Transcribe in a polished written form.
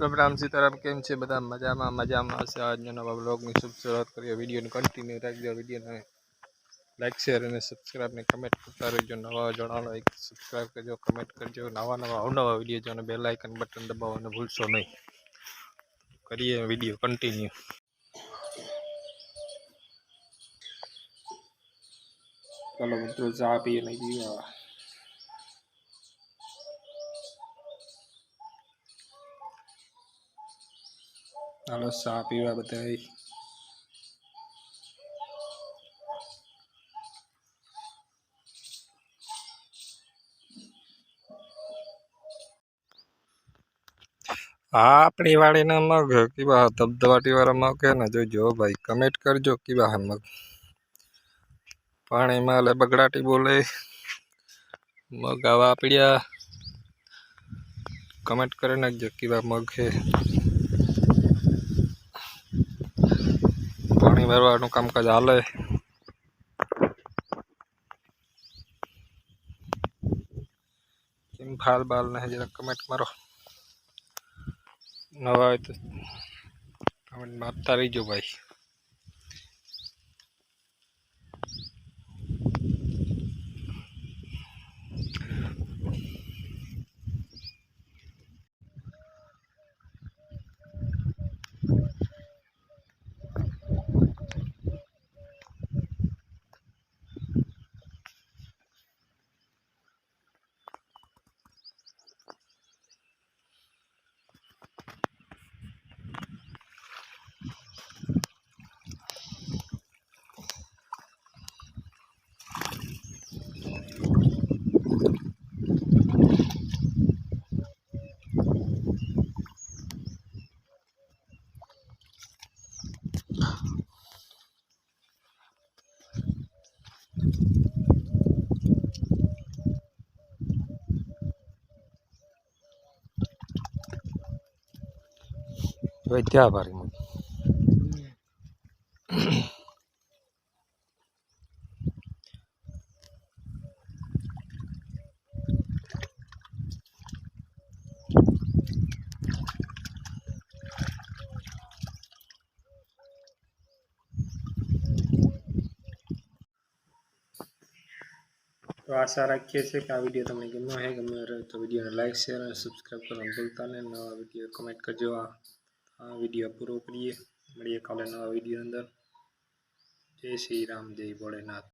राम राम सीताराम केम छे बधा मजामां मजामां हशे। आजना नवा ब्लॉगनी शुभ शुरुआत करीए। विडियोने कन्टिन्यू राखजो। विडियोने लाइक शेर अने सब्सक्राइब ने कमेंट करता रहो। नवा जणो लाइक सब्सक्राइब करजो, कमेंट करजो। नवा नवा अवनवा विडियो जोने बेल आइकन बटन दबाववानुं भूलशो नहीं। करिए विडियो कन्टिन्यू। चलो मित्रों चा पीए नहीं पीवा। चलो चा पीवा बधाई। हाँ अपनी वाली ना मग केवा धबधबाटी वाला मग है ना जो भाई कमेंट करजो केवा है मग। पानी में बगड़ाटी बोले मग आवा पीड़िया कमेंट करे नाखजो केवा मग है। पानी भरवानुं कामकाज हाले। केम फाल बाल ने जरा कमेंट मारो। नवा है तो कमेंट मारता रहीजो भाई। क्या भारी मग तो आशा रखीए छे कि आ विडियो तमने गम्यो है। गम्यो रहे तो विडियो ने लाइक शेर और सब्सक्राइब करना भूलता नहीं। नवा विडियो कमेंट करजो। आ विडियो पूरो करिए। મળીએ કાલે નવા વિડિયો અંદર। जय श्री राम, जय भोलेनाथ।